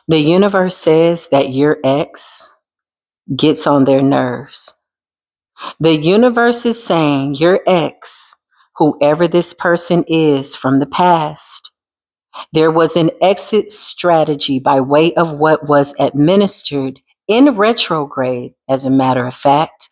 The universe says that your ex gets on their nerves. The universe is saying your ex, whoever this person is from the past, there was an exit strategy by way of what was administered in retrograde, as a matter of fact,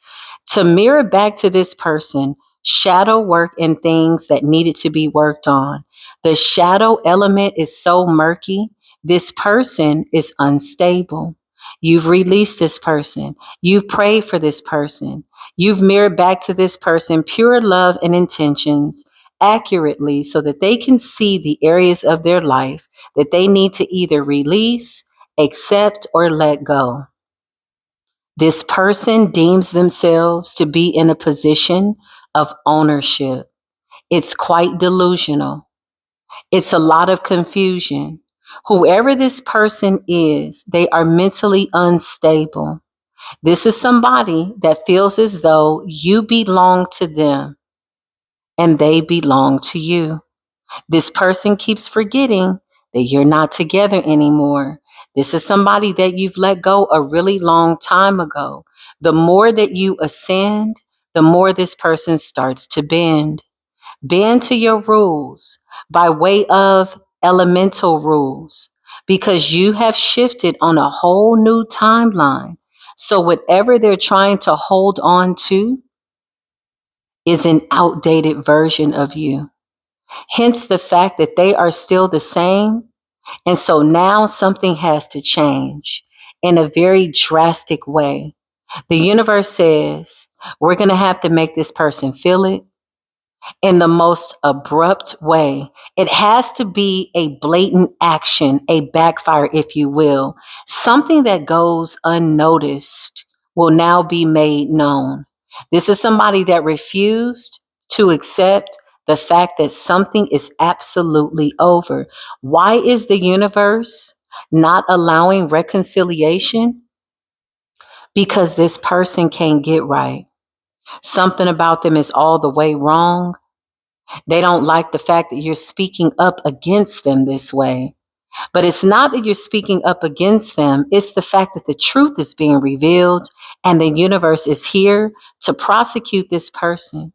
to mirror back to this person shadow work and things that needed to be worked on. The shadow element is so murky. This person is unstable. You've released this person. You've prayed for this person. You've mirrored back to this person pure love and intentions accurately so that they can see the areas of their life that they need to either release, accept, or let go. This person deems themselves to be in a position of ownership. It's quite delusional. It's a lot of confusion. Whoever this person is, they are mentally unstable. This is somebody that feels as though you belong to them and they belong to you. This person keeps forgetting that you're not together anymore. This is somebody that you've let go a really long time ago. The more that you ascend, the more this person starts to bend. Bend to your rules by way of elemental rules because you have shifted on a whole new timeline. So, whatever they're trying to hold on to is an outdated version of you. Hence the fact that they are still the same. And so now something has to change in a very drastic way. The universe says we're going to have to make this person feel it in the most abrupt way. It has to be a blatant action, a backfire, if you will. Something that goes unnoticed will now be made known. This is somebody that refused to accept the fact that something is absolutely over. Why is the universe not allowing reconciliation? Because this person can't get right. Something about them is all the way wrong. They don't like the fact that you're speaking up against them this way. But it's not that you're speaking up against them, it's the fact that the truth is being revealed and the universe is here to prosecute this person.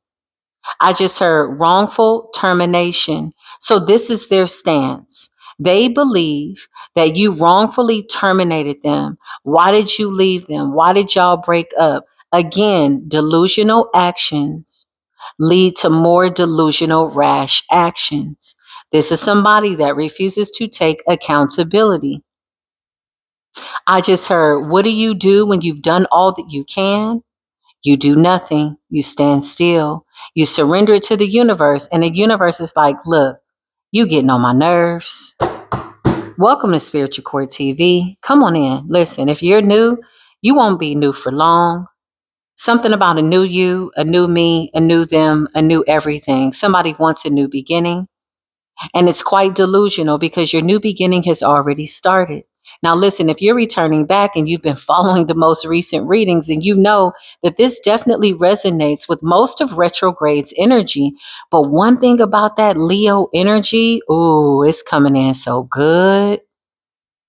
I just heard wrongful termination. So this is their stance. They believe that you wrongfully terminated them. Why did you leave them? Why did y'all break up? Again, delusional actions lead to more delusional, rash actions. This is somebody that refuses to take accountability. I just heard, what do you do when you've done all that you can? You do nothing. You stand still. You surrender it to the universe. And the universe is like, look, you getting on my nerves. Welcome to Spiritual Court TV. Come on in. Listen, if you're new, you won't be new for long. Something about a new you, a new me, a new them, a new everything. Somebody wants a new beginning. And it's quite delusional because your new beginning has already started. Now, listen, if you're returning back and you've been following the most recent readings, then you know that this definitely resonates with most of retrograde's energy. But one thing about that Leo energy, ooh, it's coming in so good.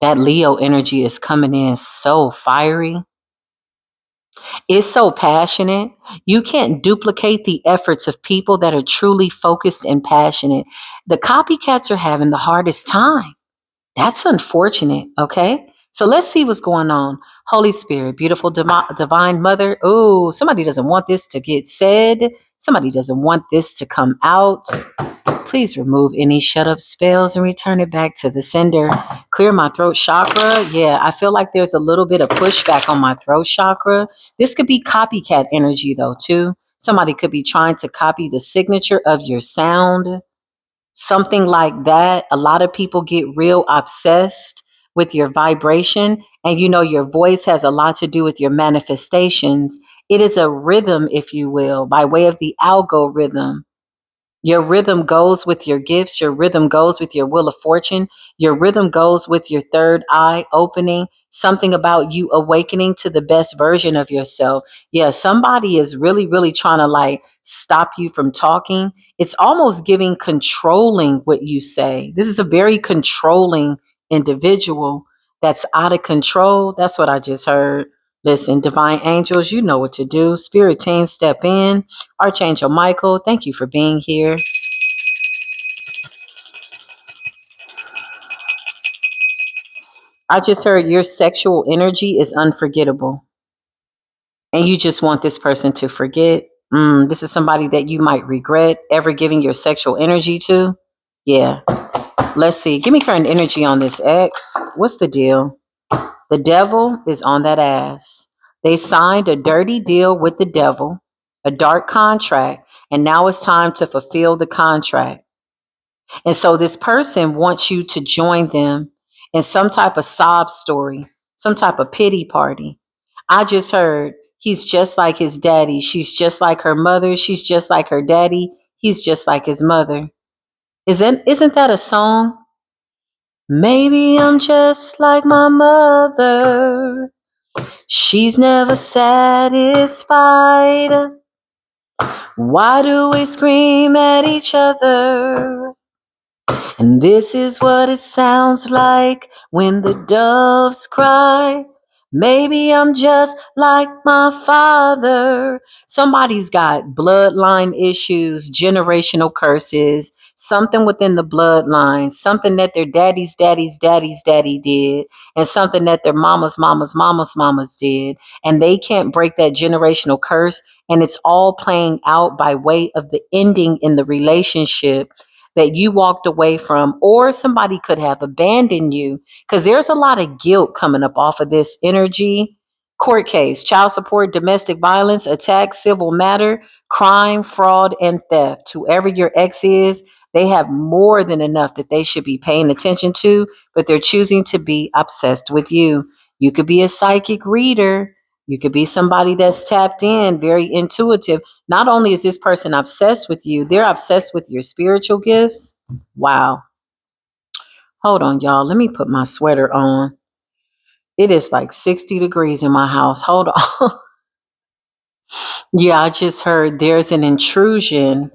That Leo energy is coming in so fiery. It's so passionate. You can't duplicate the efforts of people that are truly focused and passionate. The copycats are having the hardest time. That's unfortunate. Okay. So let's see what's going on. Holy Spirit, beautiful divine mother. Oh, somebody doesn't want this to get said. Somebody doesn't want this to come out. Please remove any shut up spells and return it back to the sender. Clear my throat chakra. Yeah, I feel like there's a little bit of pushback on my throat chakra. This could be copycat energy though, too. Somebody could be trying to copy the signature of your sound. Something like that. A lot of people get real obsessed with your vibration. And you know, your voice has a lot to do with your manifestations. It is a rhythm, if you will, by way of the algorithm. Your rhythm goes with your gifts. Your rhythm goes with your wheel of fortune. Your rhythm goes with your third eye opening. Something about you awakening to the best version of yourself. Yeah, somebody is really, really trying to like stop you from talking. It's almost giving controlling what you say. This is a very controlling individual that's out of control. That's what I just heard. Listen, divine angels, you know what to do. Spirit team, step in. Archangel Michael, thank you for being here. I just heard your sexual energy is unforgettable, and you just want this person to forget. This is somebody that you might regret ever giving your sexual energy to. Yeah. Let's see. Give me current energy on this ex. What's the deal? The devil is on that ass. They signed a dirty deal with the devil, a dark contract, and now it's time to fulfill the contract. And so this person wants you to join them in some type of sob story, some type of pity party. I just heard he's just like his daddy. She's just like her mother. She's just like her daddy. He's just like his mother. Isn't that a song? Maybe I'm just like my mother. She's never satisfied. Why do we scream at each other? And this is what it sounds like when the doves cry. Maybe I'm just like my father. Somebody's got bloodline issues, generational curses, something within the bloodline, something that their daddy's daddy did, and something that their mama's did. And they can't break that generational curse. And it's all playing out by way of the ending in the relationship that you walked away from, or somebody could have abandoned you, because there's a lot of guilt coming up off of this energy. Court case, child support, domestic violence, attack, civil matter, crime, fraud, and theft. Whoever your ex is, they have more than enough that they should be paying attention to, but they're choosing to be obsessed with you. You could be a psychic reader. You could be somebody that's tapped in, very intuitive. Not only is this person obsessed with you, they're obsessed with your spiritual gifts. Wow. Hold on, y'all. Let me put my sweater on. It is like 60 degrees in my house. Hold on. Yeah, I just heard there's an intrusion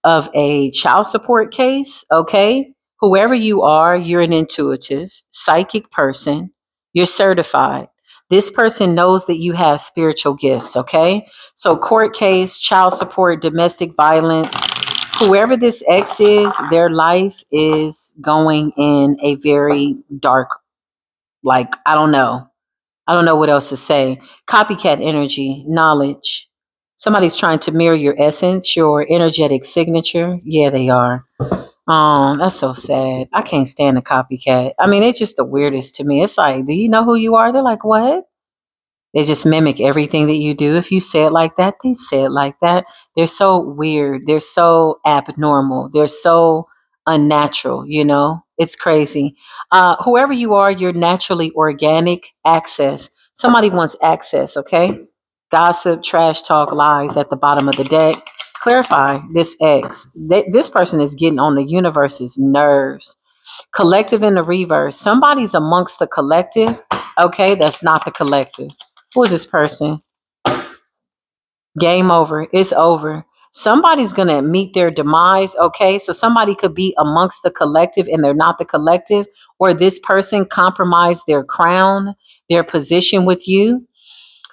of a child support case. Okay. Whoever you are, you're an intuitive, psychic person. You're certified. This person knows that you have spiritual gifts. Okay. So, court case, child support, domestic violence, whoever this ex is, their life is going in a very dark, like, I don't know. I don't know what else to say. Copycat energy, knowledge. Somebody's trying to mirror your essence, your energetic signature. Yeah, they are. That's so sad. I can't stand a copycat. I mean, it's just the weirdest to me. It's like, do you know who you are? They're like, what? They just mimic everything that you do. If you say it like that, they say it like that. They're so weird. They're so abnormal. They're so unnatural, you know? It's crazy. Whoever you are, you're naturally organic. Access. Somebody wants access, okay? Gossip, trash talk, lies at the bottom of the deck. Clarify this X. This person is getting on the universe's nerves. Collective in the reverse. Somebody's amongst the collective. Okay, that's not the collective. Who is this person? Game over. It's over. Somebody's going to meet their demise. Okay, so somebody could be amongst the collective and they're not the collective, or this person compromised their crown, their position with you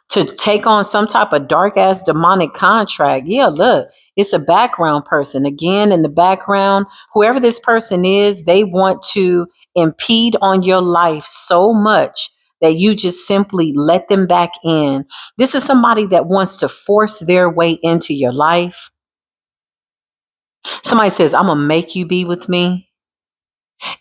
to take on some type of dark ass demonic contract. Yeah, look, it's a background person. Again, in the background, whoever this person is, they want to impede on your life so much that you just simply let them back in. This is somebody that wants to force their way into your life. Somebody says, I'm going to make you be with me.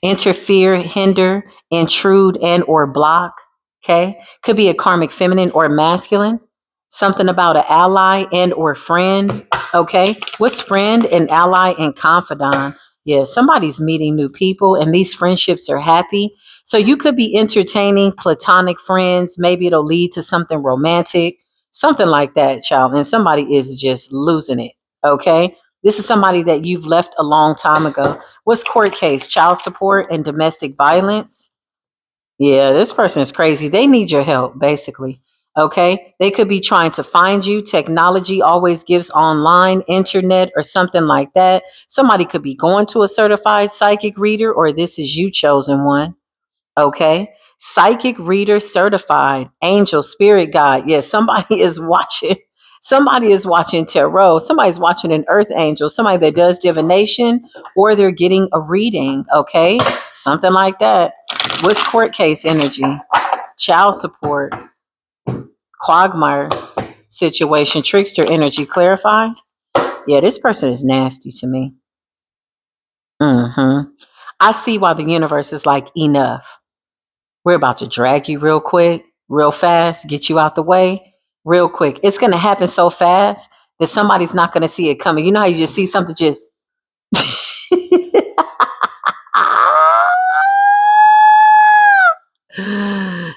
Interfere, hinder, intrude, and or block. Okay, could be a karmic feminine or masculine. Something about an ally and or friend. Okay, what's friend and ally and confidant? Yeah, somebody's meeting new people and these friendships are happy. So you could be entertaining platonic friends. Maybe it'll lead to something romantic, something like that, child. And somebody is just losing it. Okay, this is somebody that you've left a long time ago. What's court case? Child support and domestic violence. Yeah, this person is crazy. They need your help, basically. Okay. They could be trying to find you. Technology always gives online, internet, or something like that. Somebody could be going to a certified psychic reader, or this is you chosen one. Okay. Psychic reader certified, angel, spirit guide. Yes, somebody is watching. Somebody is watching tarot. Somebody's watching an earth angel, somebody that does divination, or they're getting a reading. Okay. Something like that. What's court case energy? Child support, quagmire situation, trickster energy. Clarify. Yeah, this person is nasty to me. I see why the universe is like, enough. We're about to drag you real quick, real fast, get you out the way real quick. It's going to happen so fast that somebody's not going to see it coming. You know how you just see something just.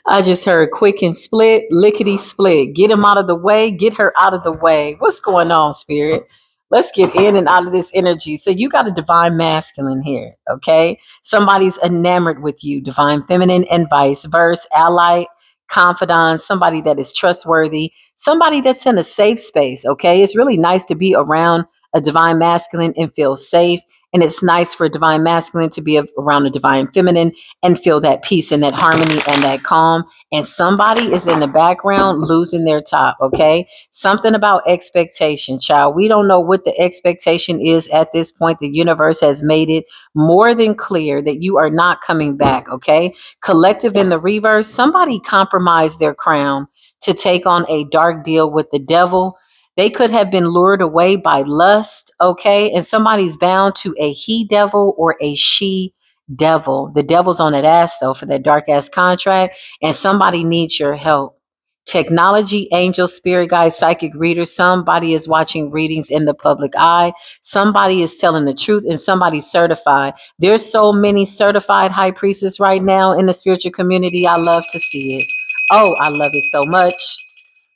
I just heard quick and split, lickety split. Get him out of the way, get her out of the way. What's going on, spirit? Let's get in and out of this energy. So you got a divine masculine here, okay? Somebody's enamored with you, divine feminine and vice versa, ally, confidant, somebody that is trustworthy, somebody that's in a safe space, okay? It's really nice to be around a divine masculine and feel safe. And it's nice for a divine masculine to be around a divine feminine and feel that peace and that harmony and that calm. And somebody is in the background losing their top, okay? Something about expectation, child. We don't know what the expectation is at this point. The universe has made it more than clear that you are not coming back, okay? Collective in the reverse, somebody compromised their crown to take on a dark deal with the devil. They could have been lured away by lust, okay? And somebody's bound to a he devil or a she devil. The devil's on that ass though for that dark ass contract, and somebody needs your help. Technology, angel, spirit guide, psychic reader. Somebody is watching readings in the public eye. Somebody is telling the truth, and somebody's certified. There's so many certified high priestesses right now in the spiritual community. I love to see it. Oh, I love it so much.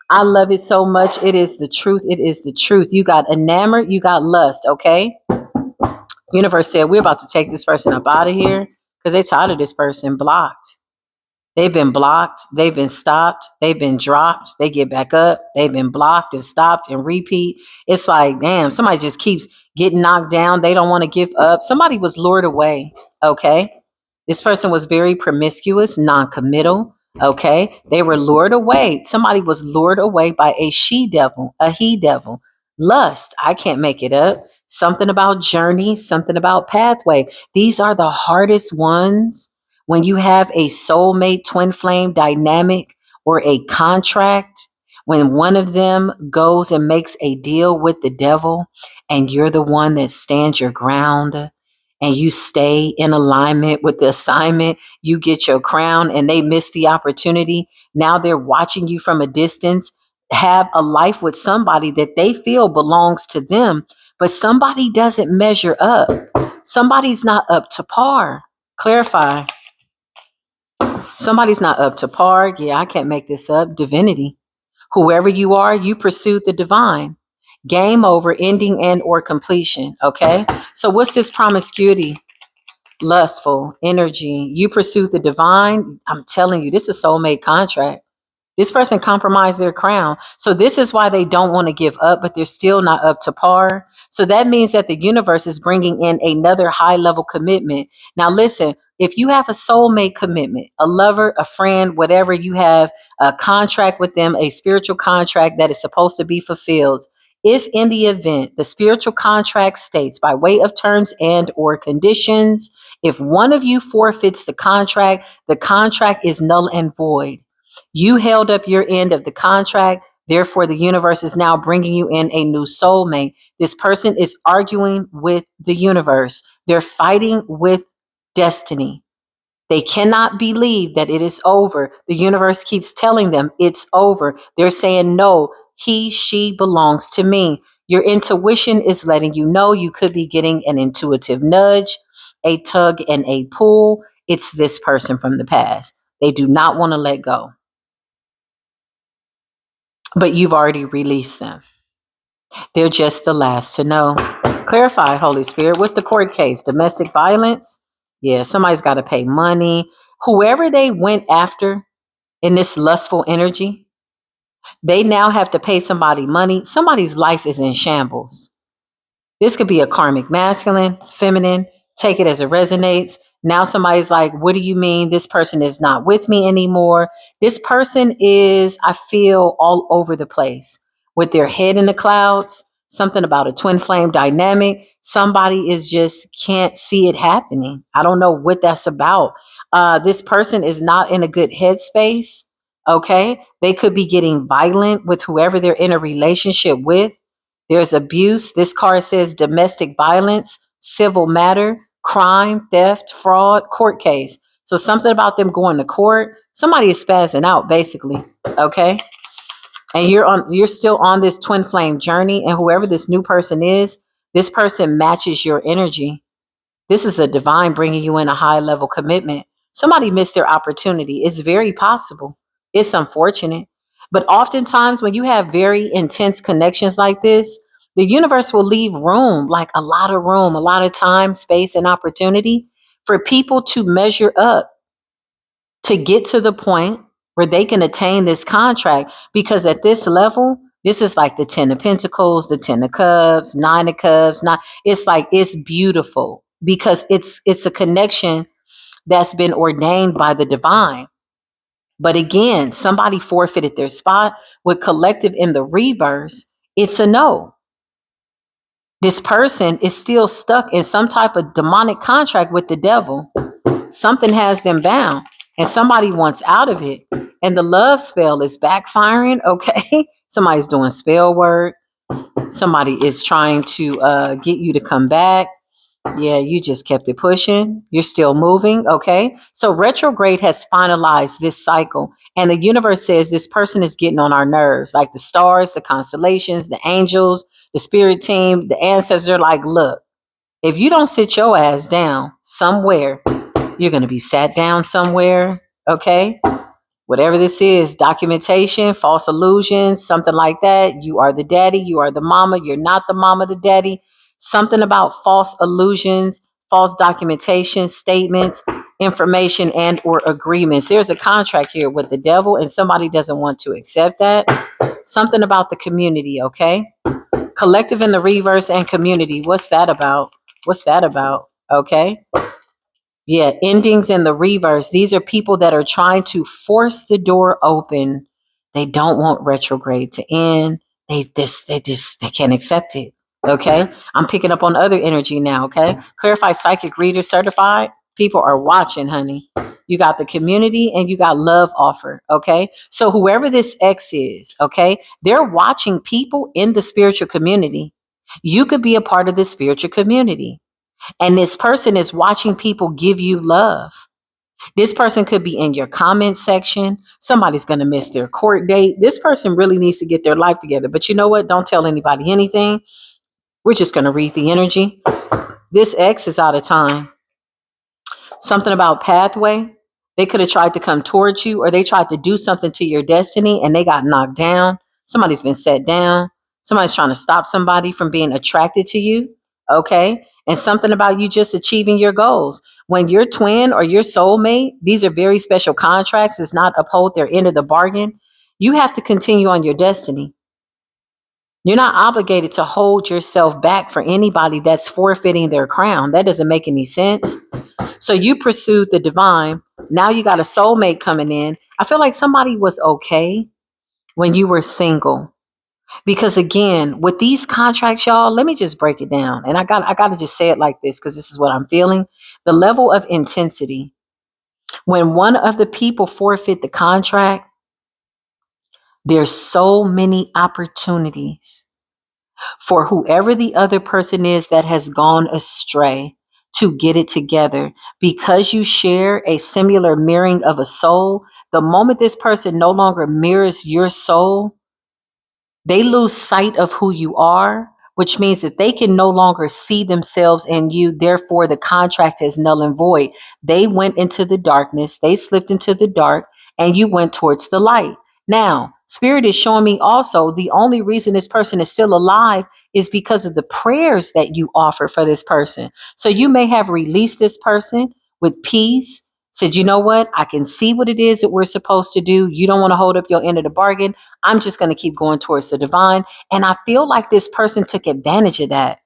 I love it so much. It is the truth. It is the truth. You got enamored, you got lust, okay? Universe said, we're about to take this person up out of here because they're tired of this person. Blocked. They've been blocked. They've been stopped. They've been dropped. They get back up. They've been blocked and stopped and repeat. It's like, damn, somebody just keeps getting knocked down. They don't want to give up. Somebody was lured away, okay? This person was very promiscuous, non-committal. Okay. They were lured away. Somebody was lured away by a she devil, a he devil. Lust. I can't make it up. Something about journey, something about pathway. These are the hardest ones when you have a soulmate, twin flame dynamic, or a contract. When one of them goes and makes a deal with the devil, and you're the one that stands your ground and you stay in alignment with the assignment, you get your crown, and they miss the opportunity. Now they're watching you from a distance, have a life with somebody that they feel belongs to them, but somebody doesn't measure up. Somebody's not up to par. Clarify. Somebody's not up to par. Yeah, I can't make this up. Divinity. Whoever you are, you pursued the divine. Game over, ending and or completion. Okay. So what's this promiscuity? Lustful energy. You pursue the divine. I'm telling you, this is a soulmate contract. This person compromised their crown. So this is why they don't want to give up, but they're still not up to par. So that means that the universe is bringing in another high level commitment. Now, listen, if you have a soulmate commitment, a lover, a friend, whatever, you have a contract with them, a spiritual contract that is supposed to be fulfilled. If in the event the spiritual contract states by way of terms and or conditions, if one of you forfeits the contract is null and void. You held up your end of the contract. Therefore, the universe is now bringing you in a new soulmate. This person is arguing with the universe. They're fighting with destiny. They cannot believe that it is over. The universe keeps telling them it's over. They're saying, no, he, she belongs to me. Your intuition is letting you know you could be getting an intuitive nudge, a tug and a pull. It's this person from the past. They do not want to let go. But you've already released them. They're just the last to know. Clarify, Holy Spirit. What's the court case? Domestic violence? Yeah, somebody's got to pay money. Whoever they went after in this lustful energy, they now have to pay somebody money. Somebody's life is in shambles. This could be a karmic masculine, feminine. Take it as it resonates. Now somebody's like, what do you mean this person is not with me anymore? This person is, I feel, all over the place with their head in the clouds, something about a twin flame dynamic. Somebody is just can't see it happening. I don't know what that's about. This person is not in a good headspace. Okay. They could be getting violent with whoever they're in a relationship with. There's abuse. This card says domestic violence, civil matter, crime, theft, fraud, court case. So something about them going to court. Somebody is spazzing out, basically. Okay. And you're still on this twin flame journey. And whoever this new person is, this person matches your energy. This is the divine bringing you in a high level commitment. Somebody missed their opportunity. It's very possible. It's unfortunate. But oftentimes, when you have very intense connections like this, the universe will leave room, like a lot of room, a lot of time, space, and opportunity for people to measure up to get to the point where they can attain this contract. Because at this level, this is like the 10 of Pentacles, the 10 of Cups, 9 of Cups. It's like it's beautiful because it's a connection that's been ordained by the divine. But again, somebody forfeited their spot with collective in the reverse. It's a no. This person is still stuck in some type of demonic contract with the devil. Something has them bound and somebody wants out of it. And the love spell is backfiring. Okay. Somebody's doing spell work. Somebody is trying to get you to come back. Yeah, you just kept it pushing. You're still moving. Okay. So retrograde has finalized this cycle. And the universe says this person is getting on our nerves, like the stars, the constellations, the angels, the spirit team, the ancestors are like, look, if you don't sit your ass down somewhere, you're going to be sat down somewhere. Okay. Whatever this is, documentation, false illusions, something like that. You are the daddy, you are the mama, you're not the mama, the daddy. Something about false illusions, false documentation, statements, information, and or agreements. There's a contract here with the devil and somebody doesn't want to accept that. Something about the community, okay? Collective in the reverse and community. What's that about? What's that about? Okay. Yeah, endings in the reverse. These are people that are trying to force the door open. They don't want retrograde to end. They can't accept it. Okay. I'm picking up on other energy now. Okay. Clarify psychic reader certified. People are watching, honey. You got the community and you got love offer. Okay. So whoever this X is, okay, they're watching people in the spiritual community. You could be a part of the spiritual community. And this person is watching people give you love. This person could be in your comment section. Somebody's going to miss their court date. This person really needs to get their life together. But you know what? Don't tell anybody anything. We're just going to read the energy. This X is out of time. Something about pathway. They could have tried to come towards you or they tried to do something to your destiny and they got knocked down. Somebody's been set down. Somebody's trying to stop somebody from being attracted to you. Okay. And something about you just achieving your goals. When your twin or your soulmate, these are very special contracts, does not uphold their end of the bargain, you have to continue on your destiny. You're not obligated to hold yourself back for anybody that's forfeiting their crown. That doesn't make any sense. So you pursued the divine. Now you got a soulmate coming in. I feel like somebody was okay when you were single. Because again, with these contracts, y'all, let me just break it down. And I got to just say it like this because this is what I'm feeling. The level of intensity. When one of the people forfeit the contract, there's so many opportunities for whoever the other person is that has gone astray to get it together. Because you share a similar mirroring of a soul, the moment this person no longer mirrors your soul, they lose sight of who you are, which means that they can no longer see themselves in you. Therefore, the contract is null and void. They went into the darkness, they slipped into the dark, and you went towards the light. Now, Spirit is showing me also the only reason this person is still alive is because of the prayers that you offer for this person. So you may have released this person with peace, said, you know what? I can see what it is that we're supposed to do. You don't want to hold up your end of the bargain. I'm just going to keep going towards the divine. And I feel like this person took advantage of that.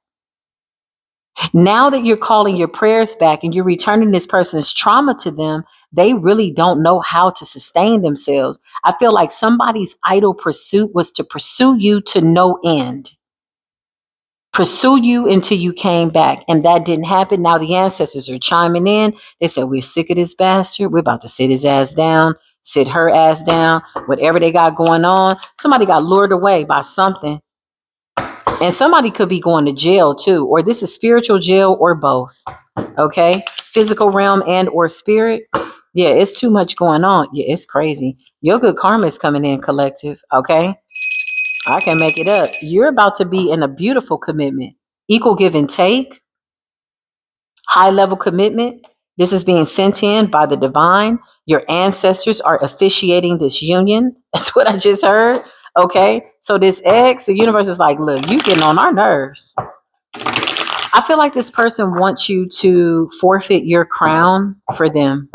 Now that you're calling your prayers back and you're returning this person's trauma to them, they really don't know how to sustain themselves. I feel like somebody's idle pursuit was to pursue you to no end, pursue you until you came back. And that didn't happen. Now the ancestors are chiming in. They said, we're sick of this bastard. We're about to sit his ass down, sit her ass down, whatever they got going on. Somebody got lured away by something. And somebody could be going to jail too, or this is spiritual jail or both. Okay. Physical realm and or spirit. Yeah, it's too much going on. Yeah, it's crazy. Your good karma is coming in, collective. Okay. I can make it up. You're about to be in a beautiful commitment. Equal give and take, high level commitment. This is being sent in by the divine. Your ancestors are officiating this union. That's what I just heard. Okay. So this X, the universe is like, look, you getting on our nerves. I feel like this person wants you to forfeit your crown for them.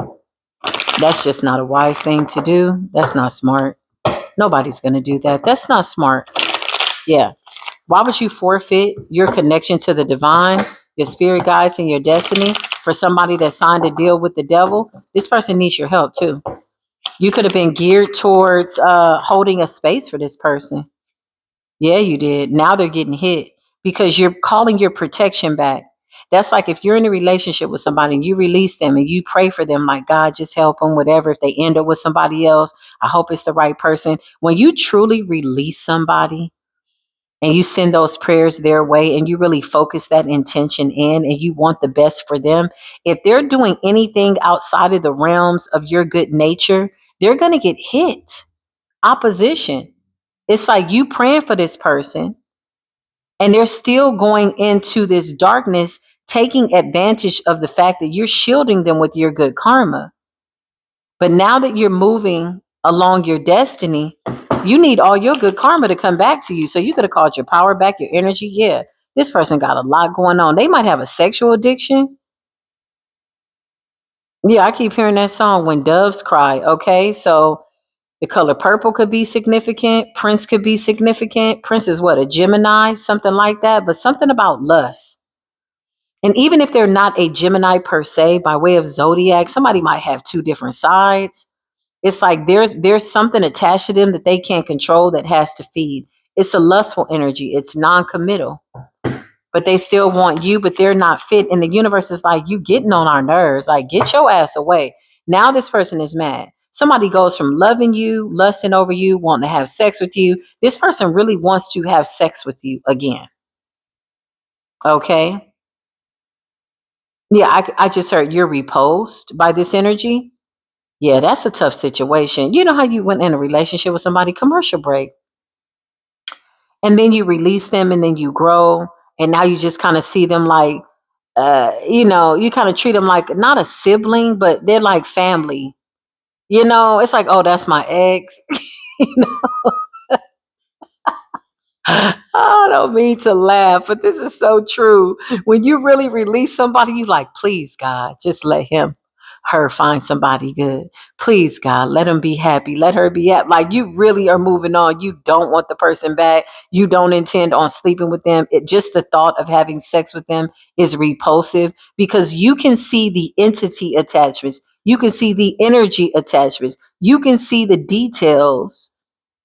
That's just not a wise thing to do. That's not smart. Nobody's going to do that. That's not smart. Yeah. Why would you forfeit your connection to the divine, your spirit guides, and your destiny for somebody that signed a deal with the devil? This person needs your help too. You could have been geared towards holding a space for this person. Yeah, you did. Now they're getting hit because you're calling your protection back. That's like if you're in a relationship with somebody and you release them and you pray for them, like, God, just help them, whatever. If they end up with somebody else, I hope it's the right person. When you truly release somebody and you send those prayers their way and you really focus that intention in and you want the best for them, if they're doing anything outside of the realms of your good nature, they're going to get hit. Opposition. It's like you praying for this person and they're still going into this darkness, taking advantage of the fact that you're shielding them with your good karma. But now that you're moving along your destiny, you need all your good karma to come back to you. So you could have called your power back, your energy. Yeah, this person got a lot going on. They might have a sexual addiction. Yeah, I keep hearing that song, When Doves Cry. Okay, so the color purple could be significant. Prince could be significant. Prince is what, a Gemini, something like that, but something about lust. And even if they're not a Gemini per se, by way of zodiac, somebody might have two different sides. It's like there's something attached to them that they can't control that has to feed. It's a lustful energy. It's non-committal. But they still want you, but they're not fit. And the universe is like, you getting on our nerves. Like, get your ass away. Now this person is mad. Somebody goes from loving you, lusting over you, wanting to have sex with you. This person really wants to have sex with you again. Okay. Yeah, I just heard you're repulsed by this energy. Yeah, that's a tough situation. You know how you went in a relationship with somebody, commercial break, and then you release them and then you grow, and now you just kind of see them like, you kind of treat them like not a sibling, but they're like family. It's like, oh, that's my ex. I don't mean to laugh, but this is so true. When you really release somebody, you like, please, God, just let her find somebody good. Please, God, let him be happy. Let her be happy. Like you really are moving on. You don't want the person back. You don't intend on sleeping with them. Just the thought of having sex with them is repulsive because you can see the entity attachments. You can see the energy attachments. You can see the details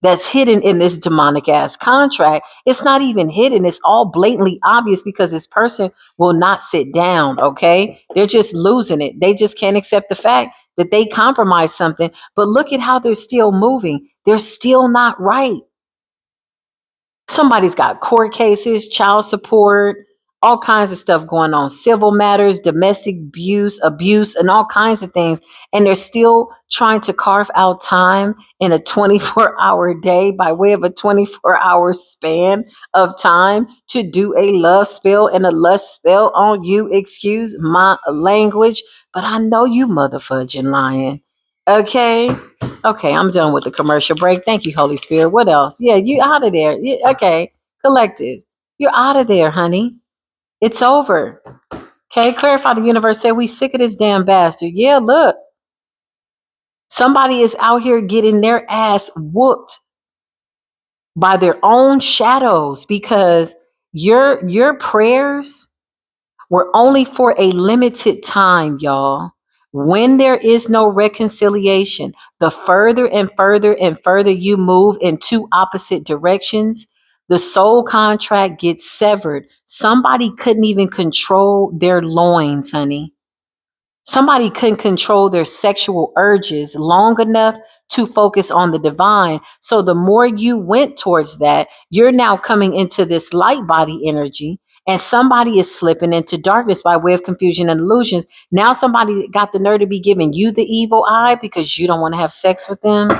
that's hidden in this demonic ass contract. It's not even hidden. It's all blatantly obvious because this person will not sit down. Okay. They're just losing it. They just can't accept the fact that they compromised something. But look at how they're still moving. They're still not right. Somebody's got court cases, child support, all kinds of stuff going on, civil matters, domestic abuse, and all kinds of things. And they're still trying to carve out time in a 24-hour day by way of a 24-hour span of time to do a love spell and a lust spell on you. Excuse my language, but I know you motherfudging lying. Okay. Okay, I'm done with the commercial break. Thank you, Holy Spirit. What else? Yeah, you out of there. Yeah, okay, collective. You're out of there, honey. It's over. Okay, clarify the universe. Say we sick of this damn bastard. Yeah, look. Somebody is out here getting their ass whooped by their own shadows because your prayers were only for a limited time, y'all. When there is no reconciliation, the further and further and further you move in two opposite directions, the soul contract gets severed. Somebody couldn't even control their loins, honey. Somebody couldn't control their sexual urges long enough to focus on the divine. So the more you went towards that, you're now coming into this light body energy, and somebody is slipping into darkness by way of confusion and illusions. Now somebody got the nerve to be giving you the evil eye because you don't want to have sex with them.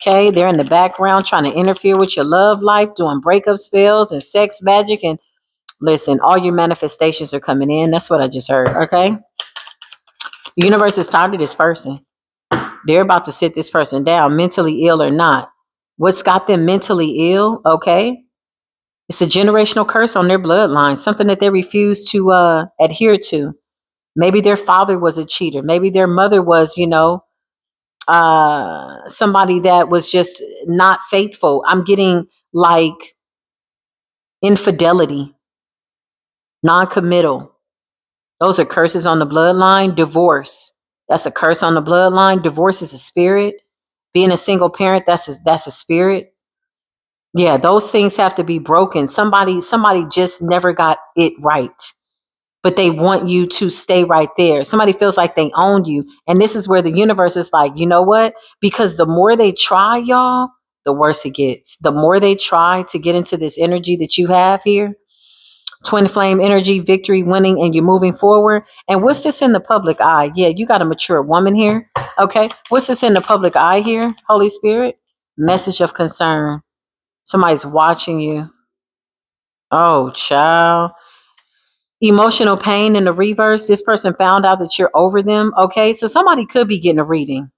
Okay, they're in the background trying to interfere with your love life, doing breakup spells and sex magic. And listen, all your manifestations are coming in. That's what I just heard. Okay. The universe is tired of this person. They're about to sit this person down, mentally ill or not. What's got them mentally ill? Okay. It's a generational curse on their bloodline, something that they refuse to adhere to. Maybe their father was a cheater. Maybe their mother was, somebody that was just not faithful. I'm getting like infidelity, non-committal. Those are curses on the bloodline. Divorce, that's a curse on the bloodline. Divorce is a spirit. Being a single parent, that's a spirit. Yeah, those things have to be broken. Somebody just never got it right, but they want you to stay right there. Somebody feels like they own you, and this is where the universe is like, you know what? Because the more they try, y'all, the worse it gets. The more they try to get into this energy that you have here, twin flame energy, victory, winning, and you're moving forward. And what's this in the public eye? Yeah, you got a mature woman here. Okay. What's this in the public eye here? Holy Spirit, message of concern. Somebody's watching you. Oh, child. Emotional pain in the reverse. This person found out that you're over them. Okay. So somebody could be getting a reading.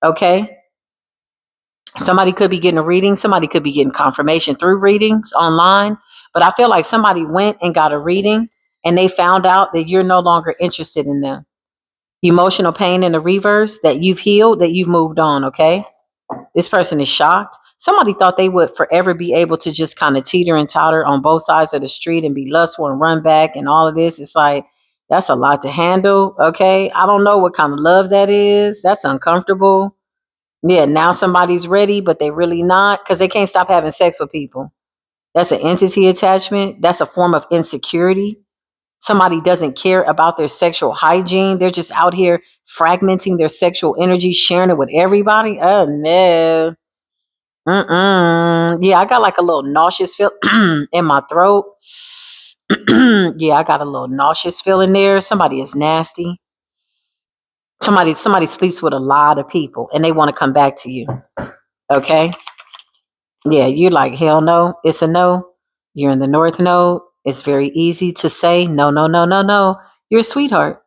Okay. Somebody could be getting a reading. Somebody could be getting confirmation through readings online. But I feel like somebody went and got a reading and they found out that you're no longer interested in them. Emotional pain in the reverse, that you've healed, that you've moved on. Okay. This person is shocked. Somebody thought they would forever be able to just kind of teeter and totter on both sides of the street and be lustful and run back and all of this. It's like, that's a lot to handle. Okay. I don't know what kind of love that is. That's uncomfortable. Yeah, now somebody's ready, but they really not because they can't stop having sex with people. That's an entity attachment. That's a form of insecurity. Somebody doesn't care about their sexual hygiene. They're just out here fragmenting their sexual energy, sharing it with everybody. Oh, no. Mm-mm. Yeah, I got like a little nauseous feel in my throat. Yeah, I got a little nauseous feeling there. Somebody is nasty. Somebody sleeps with a lot of people and they want to come back to you. Okay. Yeah, you're like, hell no, it's a no. You're in the North Node. It's very easy to say no, no, no, no, no. You're a sweetheart.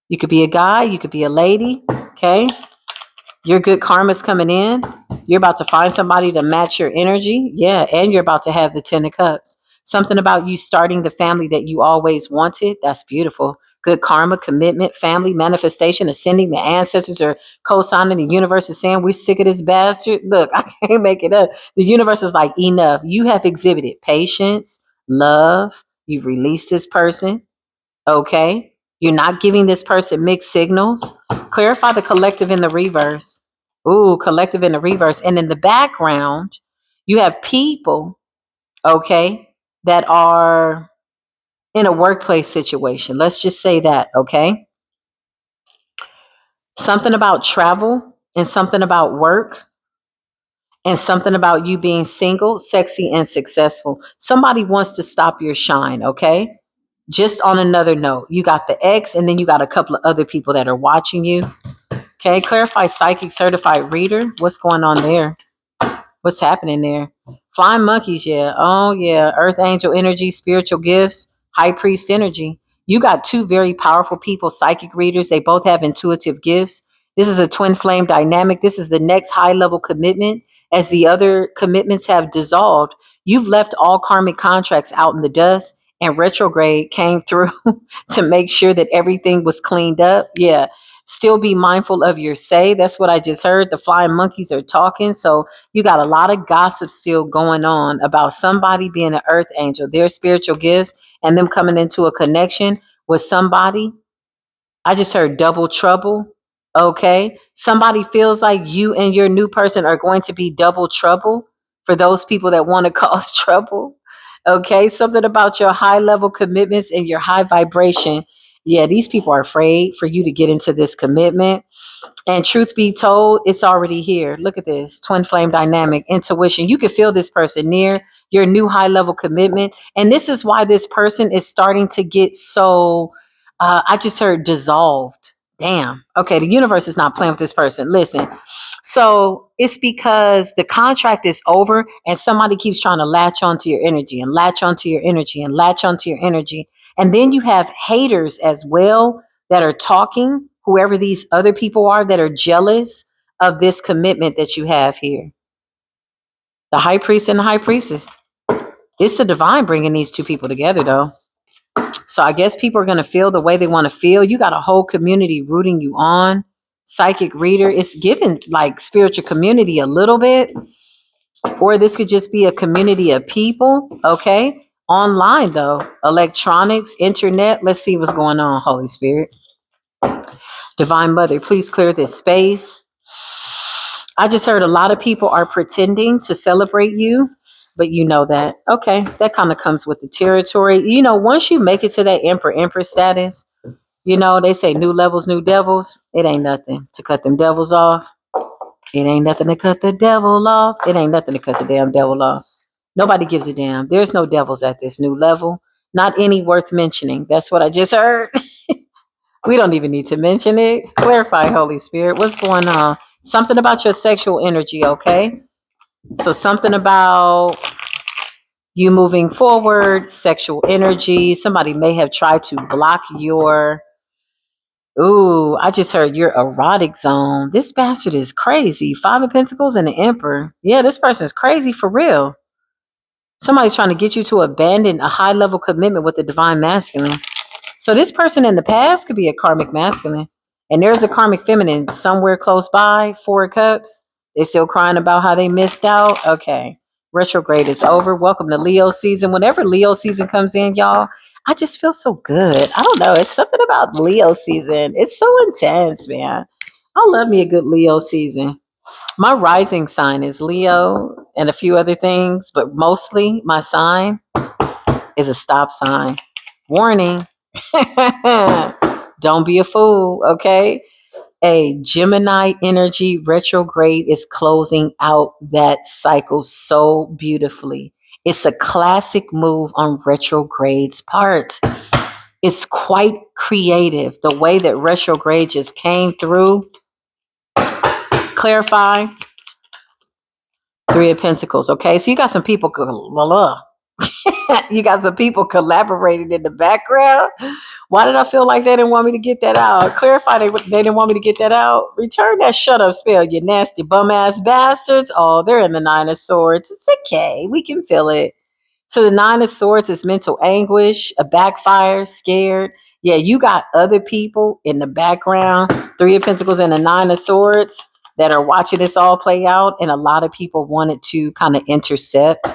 You could be a guy, you could be a lady. Okay. Your good karma's coming in. You're about to find somebody to match your energy. Yeah. And you're about to have the 10 of cups. Something about you starting the family that you always wanted. That's beautiful. Good karma, commitment, family, manifestation, ascending. The ancestors are co-signing. The universe is saying, we're sick of this bastard. Look, I can't make it up. The universe is like, enough. You have exhibited patience, love. You've released this person. Okay. You're not giving this person mixed signals. Clarify the collective in the reverse. Ooh, collective in the reverse. And in the background, you have people, okay, that are in a workplace situation. Let's just say that, okay? Something about travel and something about work and something about you being single, sexy, and successful. Somebody wants to stop your shine, okay? Just on another note, you got the ex, and then you got a couple of other people that are watching you. Okay, clarify psychic certified reader. What's going on there? What's happening there? Flying monkeys, yeah. Oh, yeah. Earth angel energy, spiritual gifts, high priest energy. You got two very powerful people, psychic readers. They both have intuitive gifts. This is a twin flame dynamic. This is the next high level commitment. As the other commitments have dissolved, you've left all karmic contracts out in the dust, and retrograde came through to make sure that everything was cleaned up. Yeah. Still be mindful of your say. That's what I just heard. The flying monkeys are talking. So you got a lot of gossip still going on about somebody being an earth angel, their spiritual gifts, and them coming into a connection with somebody. I just heard double trouble. Okay. Somebody feels like you and your new person are going to be double trouble for those people that want to cause trouble. Okay. Something about your high level commitments and your high vibration. Yeah, these people are afraid for you to get into this commitment. And truth be told, it's already here. Look at this twin flame dynamic, intuition. You can feel this person near your new high level commitment. And this is why this person is starting to get so, I just heard dissolved. Damn. Okay, the universe is not playing with this person. Listen. So it's because the contract is over and somebody keeps trying to latch onto your energy and latch onto your energy and latch onto your energy. And then you have haters as well that are talking, whoever these other people are that are jealous of this commitment that you have here. The high priest and the high priestess. It's the divine bringing these two people together, though. So I guess people are going to feel the way they want to feel. You got a whole community rooting you on. Psychic reader. It's given like spiritual community a little bit, or this could just be a community of people. Okay. Online, though, electronics, internet. Let's see what's going on, Holy Spirit. Divine Mother, please clear this space. I just heard a lot of people are pretending to celebrate you, but you know that. Okay, that kind of comes with the territory. You know, once you make it to that emperor status, you know, they say new levels, new devils. It ain't nothing to cut them devils off. It ain't nothing to cut the devil off. It ain't nothing to cut the damn devil off. Nobody gives a damn. There's no devils at this new level. Not any worth mentioning. That's what I just heard. We don't even need to mention it. Clarify, Holy Spirit. What's going on? Something about your sexual energy, okay? So something about you moving forward, sexual energy. Somebody may have tried to block your, ooh, I just heard your erotic zone. This bastard is crazy. Five of Pentacles and the Emperor. Yeah, this person is crazy for real. Somebody's trying to get you to abandon a high level commitment with the divine masculine. So this person in the past could be a karmic masculine. And there's a karmic feminine somewhere close by, Four of Cups. They still crying about how they missed out. Okay. Retrograde is over. Welcome to Leo season. Whenever Leo season comes in, y'all, I just feel so good. I don't know. It's something about Leo season. It's so intense, man. I love me a good Leo season. My rising sign is Leo and a few other things, but mostly my sign is a stop sign. Warning. Don't be a fool, okay? A Gemini energy retrograde is closing out that cycle so beautifully. It's a classic move on retrograde's part. It's quite creative. The way that retrograde just came through. Clarify. Three of Pentacles, okay? So you got some people, you got some people collaborating in the background. Why did I feel like they didn't want me to get that out? Clarify they didn't want me to get that out. Return that shut up spell, you nasty bum ass bastards. Oh, they're in the Nine of Swords. It's okay. We can feel it. So the Nine of Swords is mental anguish, a backfire, scared. Yeah, you got other people in the background. Three of Pentacles and the Nine of Swords that are watching this all play out. And a lot of people wanted to kind of intercept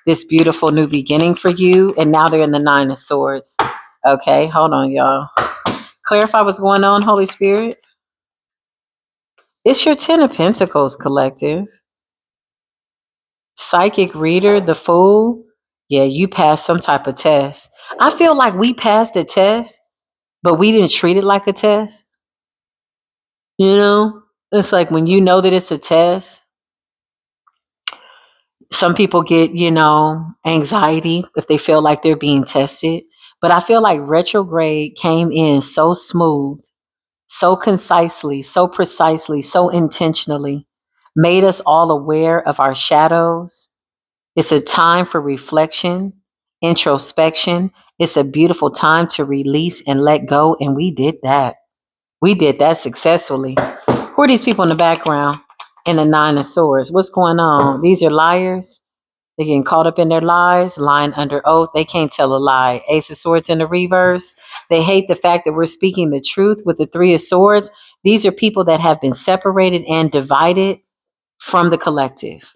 this beautiful new beginning for you. And now they're in the Nine of Swords. Okay, hold on, y'all. Clarify what's going on, Holy Spirit. It's your Ten of Pentacles collective. Psychic reader, the Fool. Yeah, you passed some type of test. I feel like we passed a test, but we didn't treat it like a test. You know, it's like when you know that it's a test, some people get, you know, anxiety if they feel like they're being tested. But I feel like retrograde came in so smooth, so concisely, so precisely, so intentionally, made us all aware of our shadows. It's a time for reflection, introspection. It's a beautiful time to release and let go. And we did that. We did that successfully. Who are these people in the background in the Nine of Swords? What's going on? These are liars. They're getting caught up in their lies, lying under oath. They can't tell a lie. Ace of Swords in the reverse. They hate the fact that we're speaking the truth with the Three of Swords. These are people that have been separated and divided from the collective.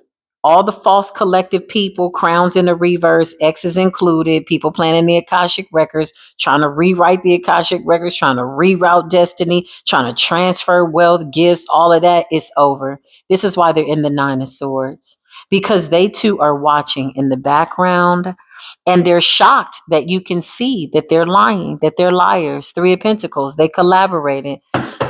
All the false collective people, crowns in the reverse, X's included, people planning the Akashic records, trying to rewrite the Akashic records, trying to reroute destiny, trying to transfer wealth, gifts, all of that is over. This is why they're in the Nine of Swords, because they too are watching in the background and they're shocked that you can see that they're lying, that they're liars. Three of Pentacles, they collaborated.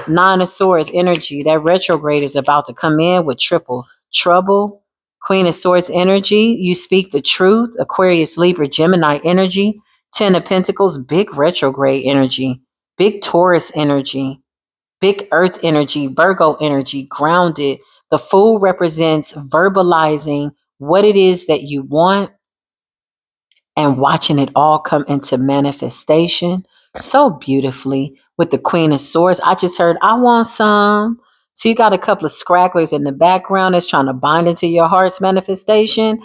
Nine of Swords energy, that retrograde is about to come in with triple trouble. Queen of Swords energy, you speak the truth. Aquarius, Libra, Gemini energy. Ten of Pentacles, big retrograde energy. Big Taurus energy. Big Earth energy. Virgo energy, grounded. The Fool represents verbalizing what it is that you want and watching it all come into manifestation so beautifully with the Queen of Swords. I just heard, I want some. So you got a couple of scragglers in the background that's trying to bind into your heart's manifestation.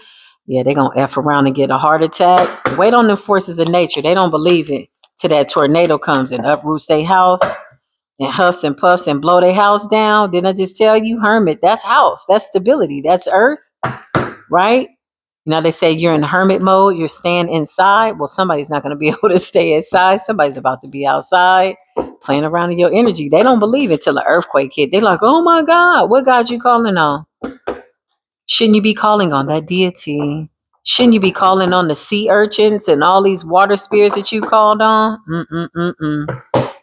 Yeah, they're going to F around and get a heart attack. Wait on the forces of nature. They don't believe it till that tornado comes and uproots their house and huffs and puffs and blow their house down. Didn't I just tell you, Hermit? That's house. That's stability. That's earth, right? You know, they say you're in hermit mode, you're staying inside. Well, somebody's not going to be able to stay inside. Somebody's about to be outside playing around in your energy. They don't believe it till the earthquake hit. They're like, oh my God, what God you calling on? Shouldn't you be calling on that deity? Shouldn't you be calling on the sea urchins and all these water spirits that you called on?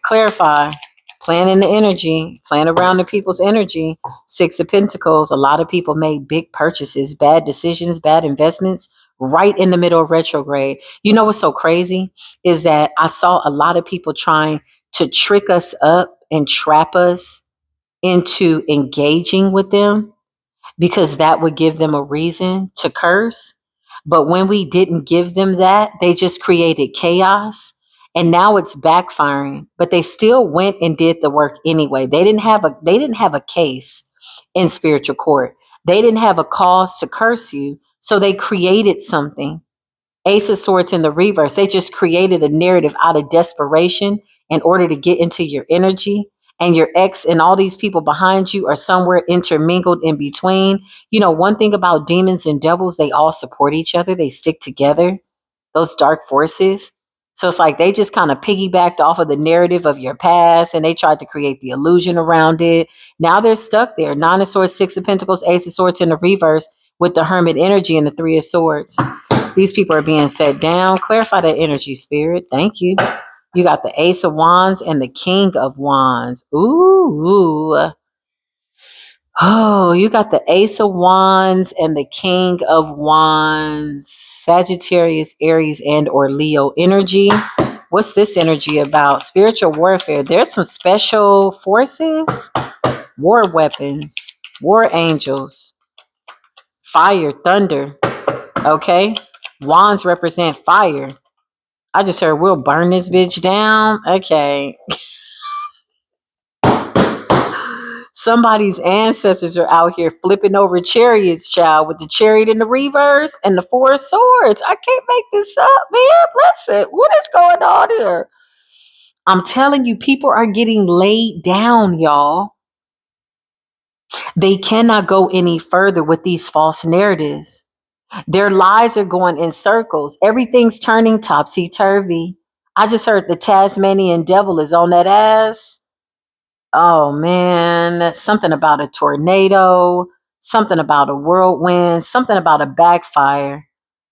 Clarify. Playing in the energy, playing around the people's energy. Six of Pentacles. A lot of people made big purchases, bad decisions, bad investments right in the middle of retrograde. You know what's so crazy is that I saw a lot of people trying to trick us up and trap us into engaging with them because that would give them a reason to curse. But when we didn't give them that, they just created chaos. And now it's backfiring. But they still went and did the work anyway. They didn't have a case in spiritual court. They didn't have a cause to curse you. So they created something. Ace of Swords in the reverse. They just created a narrative out of desperation in order to get into your energy. And your ex and all these people behind you are somewhere intermingled in between. You know, one thing about demons and devils, they all support each other, they stick together, those dark forces. So it's like they just kind of piggybacked off of the narrative of your past and they tried to create the illusion around it. Now they're stuck there. Nine of Swords, Six of Pentacles, Ace of Swords in the reverse with the Hermit energy and the Three of Swords. These people are being set down. Clarify that energy, spirit. Thank you. You got the Ace of Wands and the King of Wands. Ooh. Oh, you got the Ace of Wands and the King of Wands. Sagittarius, Aries, and or Leo energy. What's this energy about? Spiritual warfare. There's some special forces, war weapons, war angels, fire, thunder. Okay. Wands represent fire. I just heard we'll burn this bitch down. Okay. Somebody's ancestors are out here flipping over chariots, child, with the chariot in the reverse and the Four of Swords. I can't make this up, man. Listen, what is going on here? I'm telling you, people are getting laid down, y'all. They cannot go any further with these false narratives. Their lies are going in circles. Everything's turning topsy-turvy. I just heard the Tasmanian devil is on that ass. Oh man, something about a tornado, something about a whirlwind, something about a backfire.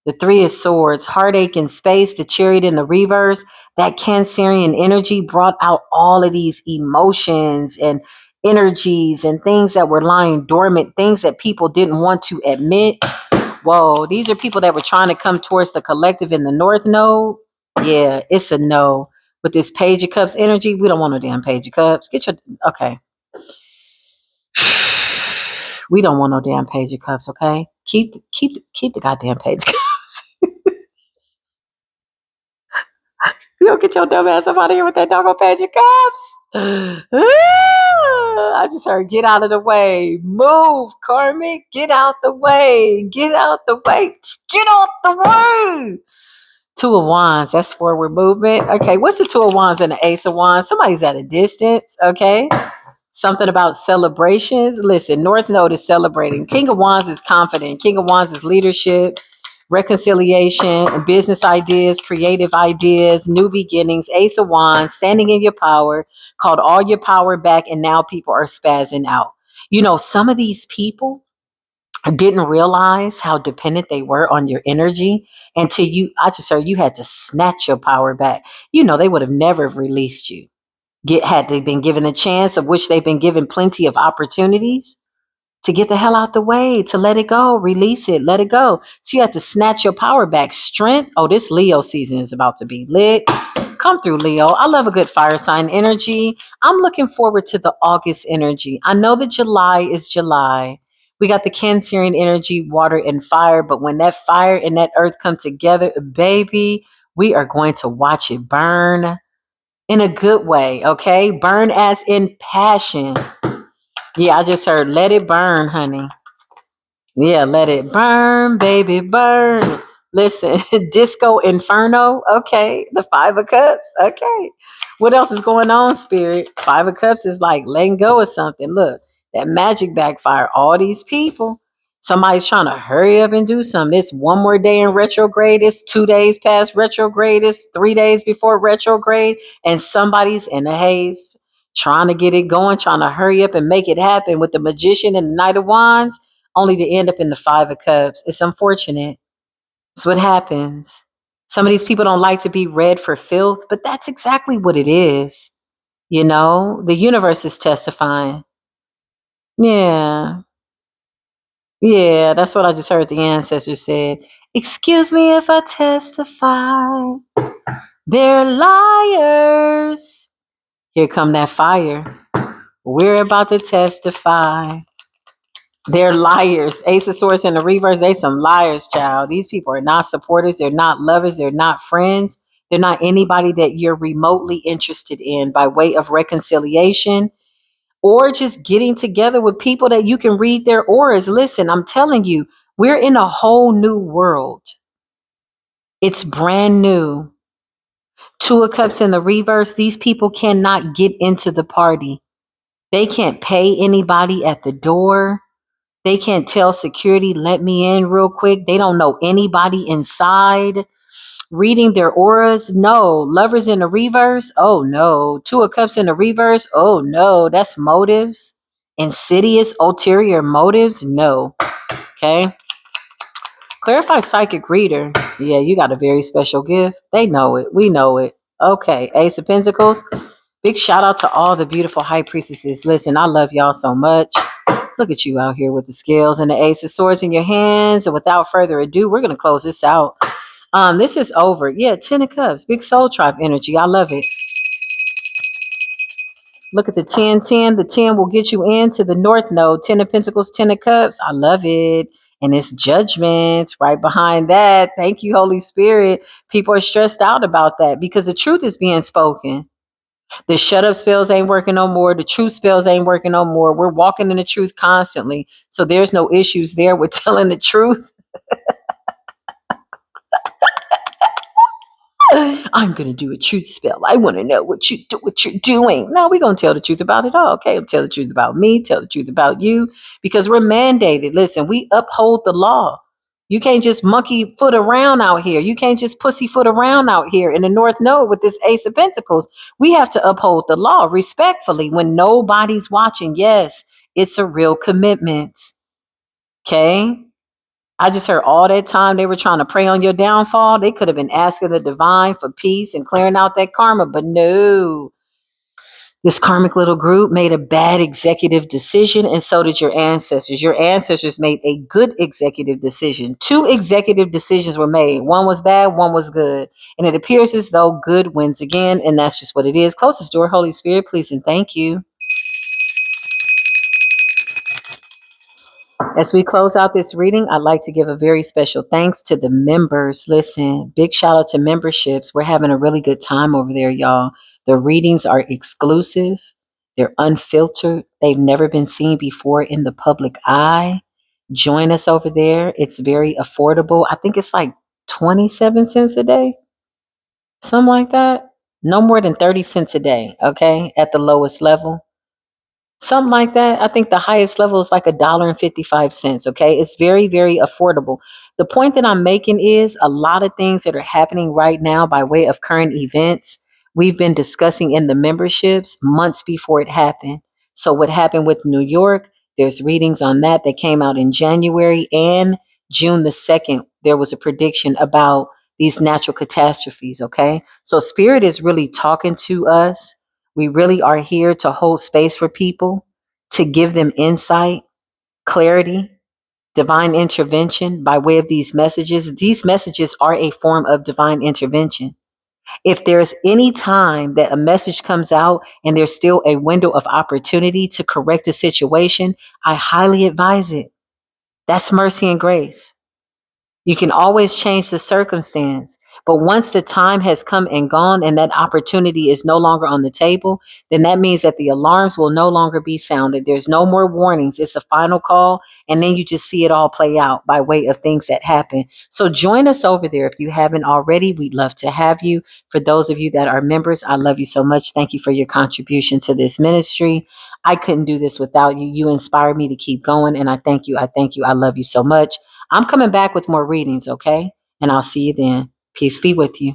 The Three of Swords, heartache in space, the Chariot in the reverse. That Cancerian energy brought out all of these emotions and energies and things that were lying dormant, things that people didn't want to admit. Whoa, these are people that were trying to come towards the collective in the North Node. Yeah, it's a no. With this Page of Cups energy, we don't want no damn Page of Cups. Get your, okay. We don't want no damn Page of Cups, okay? Keep the goddamn Page of Cups. You don't get your dumb ass up out of here with that doggone Page of Cups. I just heard get out of the way. Move, Karmic. Get out the way. Get out the way. Get out the way. Two of Wands, that's forward movement. Okay, what's the Two of Wands and the Ace of Wands? Somebody's at a distance, okay? Something about celebrations. Listen, North Node is celebrating. King of Wands is confident. King of Wands is leadership, reconciliation, business ideas, creative ideas, new beginnings. Ace of Wands, standing in your power, called all your power back, and now people are spazzing out. You know, some of these people didn't realize how dependent they were on your energy until I just heard you had to snatch your power back. You know, they would have never released you. Had they been given the chance, of which they've been given plenty of opportunities, to get the hell out the way, to let it go, release it, let it go. So you have to snatch your power back. Strength. Oh, this Leo season is about to be lit. Come through, Leo. I love a good fire sign energy. I'm looking forward to the August energy. I know that July is July. We got the Cancerian energy, water and fire. But when that fire and that earth come together, baby, we are going to watch it burn in a good way. Okay. Burn as in passion. Yeah, I just heard let it burn, honey. Yeah, let it burn, baby, burn. Listen, Disco Inferno. Okay. The Five of Cups. Okay. What else is going on, Spirit? Five of Cups is like letting go of something. Look, that magic backfire. All these people. Somebody's trying to hurry up and do something. It's one more day in retrograde. It's 2 days past retrograde. It's 3 days before retrograde. And somebody's in a haste, trying to get it going, trying to hurry up and make it happen with the Magician and the Knight of Wands, only to end up in the Five of Cups. It's unfortunate. It's what happens. Some of these people don't like to be read for filth, but that's exactly what it is. You know, the universe is testifying. Yeah. Yeah, that's what I just heard the ancestors said. Excuse me if I testify. They're liars. Here come that fire. We're about to testify. They're liars. Ace of Swords in the reverse. They some liars, child. These people are not supporters. They're not lovers. They're not friends. They're not anybody that you're remotely interested in by way of reconciliation or just getting together with people that you can read their auras. Listen, I'm telling you, we're in a whole new world. It's brand new. Two of Cups in the reverse. These people cannot get into the party. They can't pay anybody at the door. They can't tell security, let me in real quick. They don't know anybody inside. Reading their auras, no. Lovers in the reverse, oh no. Two of Cups in the reverse, oh no. That's motives. Insidious, ulterior motives, no. Okay. Clarify psychic reader. Yeah, you got a very special gift. They know it. We know it. Okay. Ace of Pentacles. Big shout out to all the beautiful high priestesses. Listen, I love y'all so much. Look at you out here with the scales and the Ace of Swords in your hands. And without further ado, we're going to close this out. This is over. Yeah, Ten of Cups. Big soul tribe energy. I love it. Look at the 10, 10. The 10 will get you into the North Node. 10 of Pentacles, 10 of Cups. I love it. And it's judgment right behind that. Thank you, Holy Spirit. People are stressed out about that because the truth is being spoken. The shut up spells ain't working no more. The truth spells ain't working no more. We're walking in the truth constantly. So there's no issues there with telling the truth. I'm going to do a truth spell. I want to know what you're doing. No, we're going to tell the truth about it all. Okay. Tell the truth about me. Tell the truth about you because we're mandated. Listen, we uphold the law. You can't just monkey foot around out here. You can't just pussyfoot around out here in the North Node with this Ace of Pentacles. We have to uphold the law respectfully when nobody's watching. Yes, it's a real commitment. Okay. I just heard all that time they were trying to pray on your downfall. They could have been asking the divine for peace and clearing out that karma, but no. This karmic little group made a bad executive decision, and so did your ancestors. Your ancestors made a good executive decision. Two executive decisions were made. One was bad, one was good. And it appears as though good wins again, and that's just what it is. Closest door, Holy Spirit, please and thank you. As we close out this reading, I'd like to give a very special thanks to the members. Listen, big shout out to memberships. We're having a really good time over there, y'all. The readings are exclusive, they're unfiltered, they've never been seen before in the public eye. Join us over there. It's very affordable. I think it's like 27 cents a day, something like that. No more than 30 cents a day, okay, at the lowest level. Something like that. I think the highest level is like $1.55. Okay. It's very, very affordable. The point that I'm making is a lot of things that are happening right now by way of current events, we've been discussing in the memberships months before it happened. So, what happened with New York, there's readings on that that came out in January and June the 2nd. There was a prediction about these natural catastrophes. Okay. So, Spirit is really talking to us. We really are here to hold space for people, to give them insight, clarity, divine intervention by way of these messages. These messages are a form of divine intervention. If there's any time that a message comes out and there's still a window of opportunity to correct a situation, I highly advise it. That's mercy and grace. You can always change the circumstance. But once the time has come and gone and that opportunity is no longer on the table, then that means that the alarms will no longer be sounded. There's no more warnings. It's a final call. And then you just see it all play out by way of things that happen. So join us over there if you haven't already. We'd love to have you. For those of you that are members, I love you so much. Thank you for your contribution to this ministry. I couldn't do this without you. You inspire me to keep going. And I thank you. I thank you. I love you so much. I'm coming back with more readings, okay? And I'll see you then. Peace be with you.